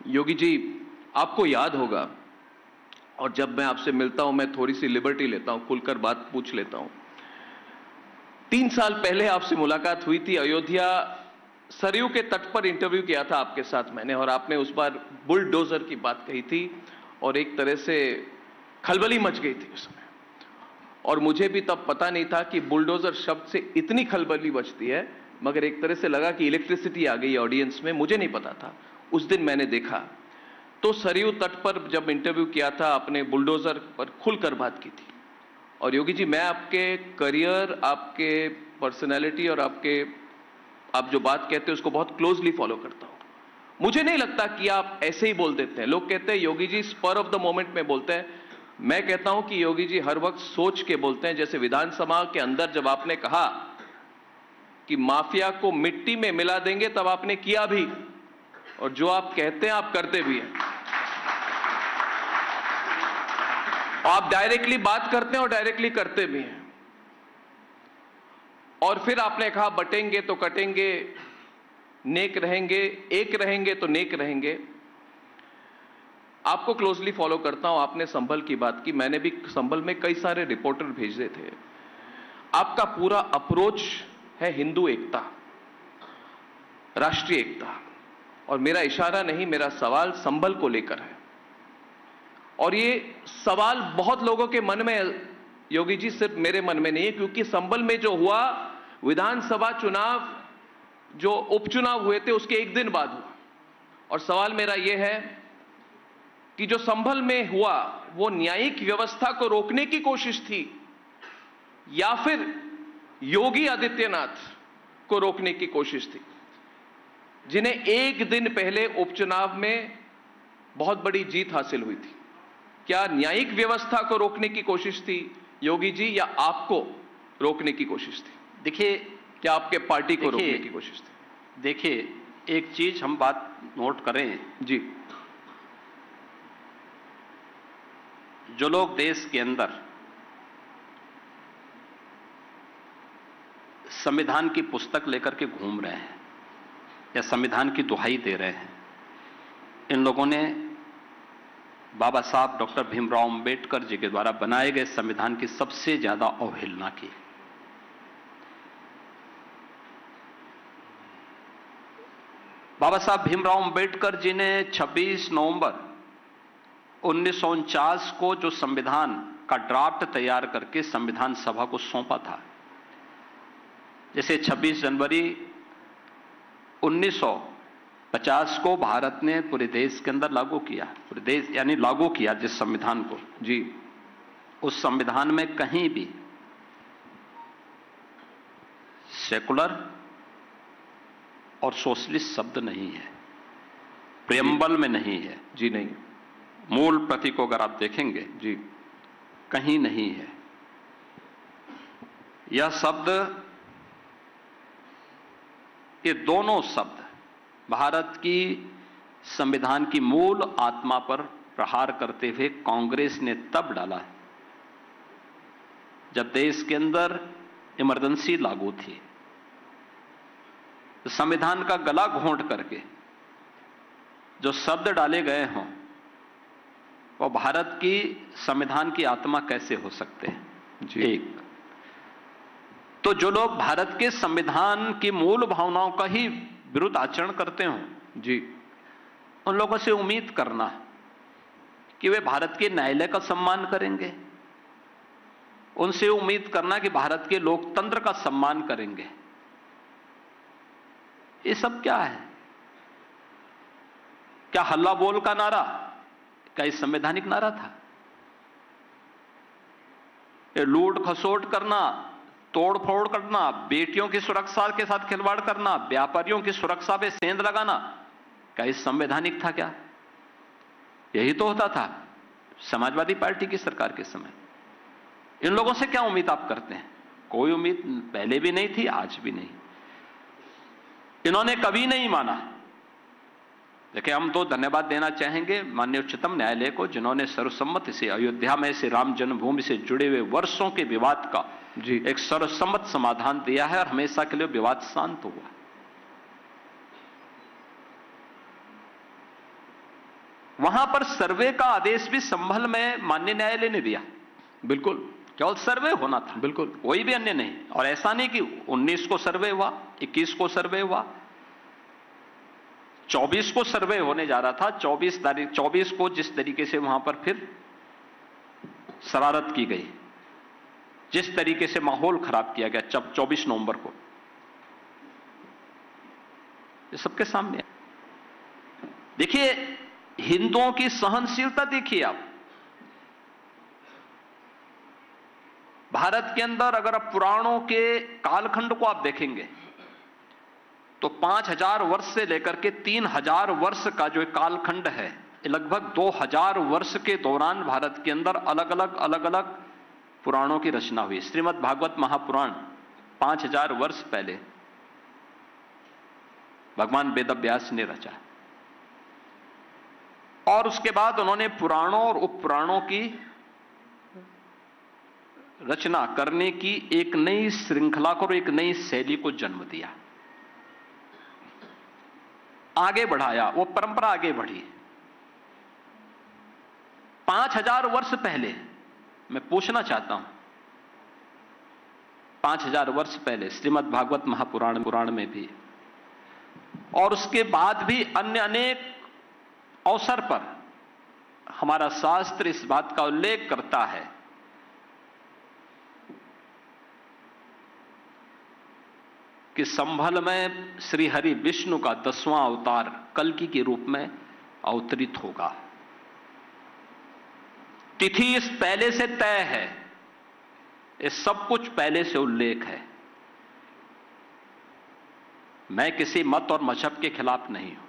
योगी जी, आपको याद होगा, और जब मैं आपसे मिलता हूं मैं थोड़ी सी लिबर्टी लेता हूं, खुलकर बात पूछ लेता हूं। 3 साल पहले आपसे मुलाकात हुई थी, अयोध्या सरयू के तट पर इंटरव्यू किया था आपके साथ मैंने, और आपने उस बार बुलडोजर की बात कही थी और एक तरह से खलबली मच गई थी उस समय। और मुझे भी तब पता नहीं था कि बुलडोजर शब्द से इतनी खलबली मचती है, मगर एक तरह से लगा कि इलेक्ट्रिसिटी आ गई ऑडियंस में, मुझे नहीं पता था। उस दिन मैंने देखा तो सरयू तट पर जब इंटरव्यू किया था, आपने बुलडोजर पर खुलकर बात की थी। और योगी जी, मैं आपके करियर, आपके पर्सनैलिटी और आप जो बात कहते हैं उसको बहुत क्लोजली फॉलो करता हूं। मुझे नहीं लगता कि आप ऐसे ही बोल देते हैं। लोग कहते हैं Yogi ji spur of the moment में बोलते हैं। मैं कहता हूं कि योगी जी हर वक्त सोच के बोलते हैं। जैसे विधानसभा के अंदर जब आपने कहा कि माफिया को मिट्टी में मिला देंगे, तब आपने किया भी, और जो आप कहते हैं आप करते भी हैं। आप डायरेक्टली बात करते हैं और डायरेक्टली करते भी हैं। और फिर आपने कहा बटेंगे तो कटेंगे, नेक रहेंगे, एक रहेंगे तो नेक रहेंगे। आपको क्लोजली फॉलो करता हूं। आपने संभल की बात की, मैंने भी संभल में कई सारे रिपोर्टर भेजे थे। आपका पूरा अप्रोच है हिंदू एकता, राष्ट्रीय एकता, और मेरा इशारा नहीं, मेरा सवाल संभल को लेकर है। और ये सवाल बहुत लोगों के मन में, योगी जी सिर्फ मेरे मन में नहीं है, क्योंकि संभल में जो हुआ विधानसभा चुनाव, जो उपचुनाव हुए थे उसके एक दिन बाद हुआ। और सवाल मेरा यह है कि जो संभल में हुआ वो न्यायिक व्यवस्था को रोकने की कोशिश थी या फिर योगी आदित्यनाथ को रोकने की कोशिश थी, जिन्हें एक दिन पहले उपचुनाव में बहुत बड़ी जीत हासिल हुई थी? क्या न्यायिक व्यवस्था को रोकने की कोशिश थी योगी जी, या आपको रोकने की कोशिश थी? देखिए, क्या आपके पार्टी को रोकने की कोशिश थी? देखिए, एक चीज हम बात नोट करें जी। जो लोग देश के अंदर संविधान की पुस्तक लेकर के घूम रहे हैं या संविधान की दुहाई दे रहे हैं, इन लोगों ने बाबा साहब डॉक्टर भीमराव अंबेडकर जी के द्वारा बनाए गए संविधान की सबसे ज्यादा अवहेलना की। बाबा साहब भीमराव अंबेडकर जी ने 26 नवंबर 1949 को जो संविधान का ड्राफ्ट तैयार करके संविधान सभा को सौंपा था, जैसे 26 जनवरी 1950 को भारत ने पूरे देश के अंदर लागू किया, पूरे देश यानी लागू किया जिस संविधान को, जी, उस संविधान में कहीं भी सेकुलर और सोशलिस्ट शब्द नहीं है, प्रियम्बल में नहीं है। जी नहीं। मूल प्रति को अगर आप देखेंगे, जी, कहीं नहीं है। यह शब्द, ये दोनों शब्द भारत की संविधान की मूल आत्मा पर प्रहार करते हुए कांग्रेस ने तब डाला जब देश के अंदर इमरजेंसी लागू थी। तो संविधान का गला घोंट करके जो शब्द डाले गए हों, वो भारत की संविधान की आत्मा कैसे हो सकते हैं? जी। एक तो जो लोग भारत के संविधान की मूल भावनाओं का ही विरुद्ध आचरण करते हों, जी, उन लोगों से उम्मीद करना कि वे भारत के न्यायालय का सम्मान करेंगे, उनसे उम्मीद करना कि भारत के लोकतंत्र का सम्मान करेंगे, ये सब क्या है? क्या हल्ला बोल का नारा, क्या ये संवैधानिक नारा था? ये लूट खसोट करना, तोड़ फोड़ करना, बेटियों की सुरक्षा के साथ खिलवाड़ करना, व्यापारियों की सुरक्षा पे सेंध लगाना, क्या ये संवैधानिक था? क्या यही तो होता था समाजवादी पार्टी की सरकार के समय। इन लोगों से क्या उम्मीद आप करते हैं? कोई उम्मीद पहले भी नहीं थी, आज भी नहीं। इन्होंने कभी नहीं माना। देखिए, हम तो धन्यवाद देना चाहेंगे माननीय उच्चतम न्यायालय को, जिन्होंने सर्वसम्मति से अयोध्या में से राम जन्मभूमि से जुड़े हुए वर्षों के विवाद का जी, एक सर्वसम्मत समाधान दिया है और हमेशा के लिए विवाद शांत हुआ। वहां पर सर्वे का आदेश भी संभल में माननीय न्यायालय ने दिया। बिल्कुल, केवल सर्वे होना था, बिल्कुल, कोई भी अन्य नहीं। और ऐसा नहीं कि 19 को सर्वे हुआ, 21 को सर्वे हुआ, 24 को सर्वे होने जा रहा था। 24 को जिस तरीके से वहां पर फिर शरारत की गई, जिस तरीके से माहौल खराब किया गया 24 नवंबर को, ये सबके सामने है। देखिए, हिंदुओं की सहनशीलता देखिए आप। भारत के अंदर अगर आप पुराणों के कालखंड को आप देखेंगे तो 5000 वर्ष से लेकर के 3000 वर्ष का जो कालखंड है, लगभग 2000 वर्ष के दौरान भारत के अंदर अलग अलग पुराणों की रचना हुई। श्रीमद् भागवत महापुराण 5000 वर्ष पहले भगवान वेदव्यास ने रचा, और उसके बाद उन्होंने पुराणों और उपपुराणों की रचना करने की एक नई श्रृंखला को और एक नई शैली को जन्म दिया, आगे बढ़ाया, वो परंपरा आगे बढ़ी। 5000 वर्ष पहले मैं पूछना चाहता हूं, 5000 वर्ष पहले श्रीमद् भागवत महापुराण में भी, और उसके बाद भी अन्य अनेक अवसर पर हमारा शास्त्र इस बात का उल्लेख करता है कि संभल में श्री हरि विष्णु का 10वां अवतार कल्कि के रूप में अवतरित होगा। तिथि इस पहले से तय है, ये सब कुछ पहले से उल्लेख है। मैं किसी मत और मजहब के खिलाफ नहीं हूं।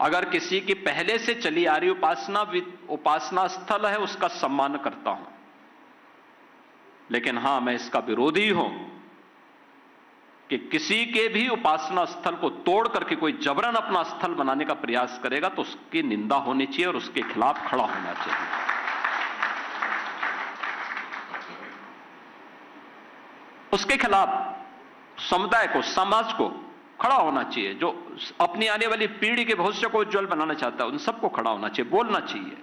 अगर किसी की पहले से चली आ रही उपासना स्थल है, उसका सम्मान करता हूं, लेकिन हां, मैं इसका विरोधी हूं कि किसी के भी उपासना स्थल को तोड़ करके कोई जबरन अपना स्थल बनाने का प्रयास करेगा तो उसकी निंदा होनी चाहिए और उसके खिलाफ खड़ा होना चाहिए। उसके खिलाफ समुदाय को, समाज को खड़ा होना चाहिए। जो अपनी आने वाली पीढ़ी के भविष्य को उज्जवल बनाना चाहता है, उन सबको खड़ा होना चाहिए, बोलना चाहिए।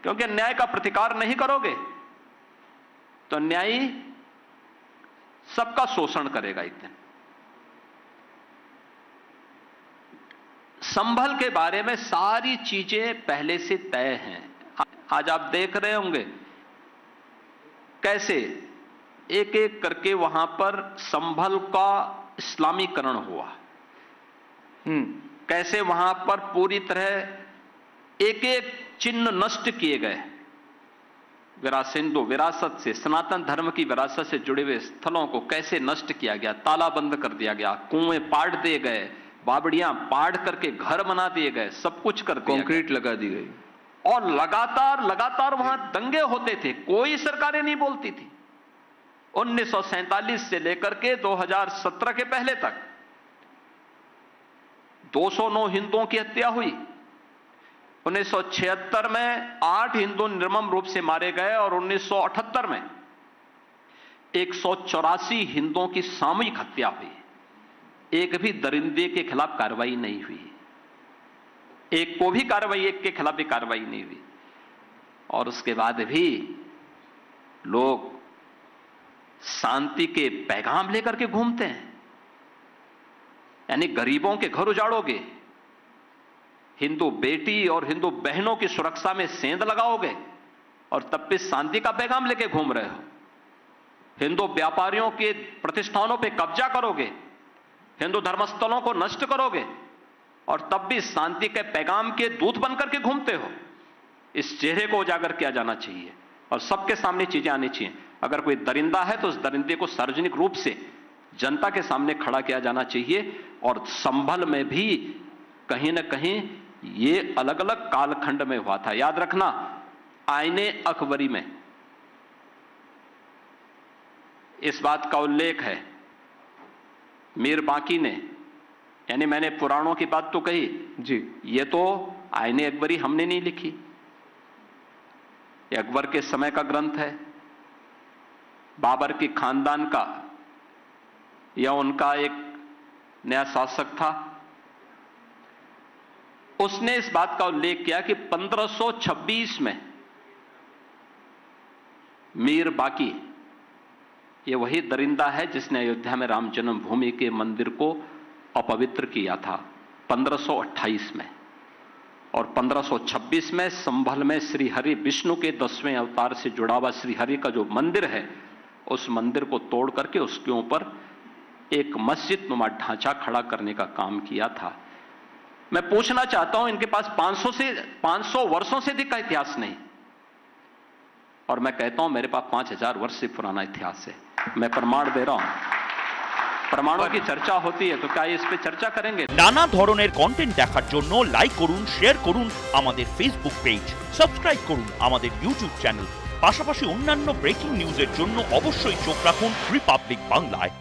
क्योंकि न्याय का प्रतिकार नहीं करोगे तो न्यायी सबका शोषण करेगा एक दिन। संभल के बारे में सारी चीजें पहले से तय हैं। आज आप देख रहे होंगे कैसे एक एक करके वहां पर संभल का इस्लामीकरण हुआ, कैसे वहां पर पूरी तरह एक एक चिन्ह नष्ट किए गए। हिंदू विरासत से, सनातन धर्म की विरासत से जुड़े हुए स्थलों को कैसे नष्ट किया गया, तालाबंद कर दिया गया, कुएं पाट दिए गए, बावड़ियां पाट करके घर बना दिए गए, सब कुछ कर दिया, कंक्रीट लगा दी गई। और लगातार वहां दंगे होते थे, कोई सरकारें नहीं बोलती थी। 1947 से लेकर के 2017 के पहले तक 209 हिंदुओं की हत्या हुई। 1976 में 8 हिंदू निर्मम रूप से मारे गए और 1978 में 184 हिंदुओं की सामूहिक हत्या हुई। एक भी दरिंदे के खिलाफ कार्रवाई नहीं हुई, एक के खिलाफ भी कार्रवाई नहीं हुई। और उसके बाद भी लोग शांति के पैगाम लेकर के घूमते हैं। यानी गरीबों के घर उजाड़ोगे, हिंदू बेटी और हिंदू बहनों की सुरक्षा में सेंध लगाओगे और तब भी शांति का पैगाम लेके घूम रहे हो। हिंदू व्यापारियों के प्रतिष्ठानों पे कब्जा करोगे, हिंदू धर्मस्थलों को नष्ट करोगे और तब भी शांति के पैगाम के दूत बनकर के घूमते हो। इस चेहरे को उजागर किया जाना चाहिए और सबके सामने चीजें आनी चाहिए। अगर कोई दरिंदा है तो उस दरिंदे को सार्वजनिक रूप से जनता के सामने खड़ा किया जाना चाहिए। और संभल में भी कहीं ना कहीं ये अलग अलग कालखंड में हुआ था। याद रखना, आईने अकबरी में इस बात का उल्लेख है। मीर बांकी ने, यानी मैंने पुराणों की बात तो कही जी, ये तो आईने अकबरी हमने नहीं लिखी, ये अकबर के समय का ग्रंथ है। बाबर की खानदान का या उनका एक नया शासक था, उसने इस बात का उल्लेख किया कि 1526 में मीर बाकी, ये वही दरिंदा है जिसने अयोध्या में राम जन्मभूमि के मंदिर को अपवित्र किया था 1528 में, और 1526 में संभल में श्रीहरि विष्णु के 10वें अवतार से जुड़ा हुआ श्रीहरि का जो मंदिर है, उस मंदिर को तोड़ करके उसके ऊपर एक मस्जिद नुमा ढांचा खड़ा करने का काम किया था। मैं पूछना चाहता हूं, इनके पास 500 वर्षों से अधिक का इतिहास नहीं, और मैं कहता हूं मेरे पास 5000 वर्ष से पुराना इतिहास है। मैं प्रमाण दे रहा हूं। प्रमाणों की चर्चा होती है तो क्या इस पे चर्चा करेंगे? नाना ধরনের কন্টেন্ট দেখার জন্য লাইক করুন, শেয়ার করুন আমাদের ফেসবুক পেজ, সাবস্ক্রাইব করুন আমাদের ইউটিউব চ্যানেল। পাশাপাশি অন্যান্য ব্রেকিং নিউজের জন্য অবশ্যই চোখ রাখুন রিপাবলিক বাংলায়।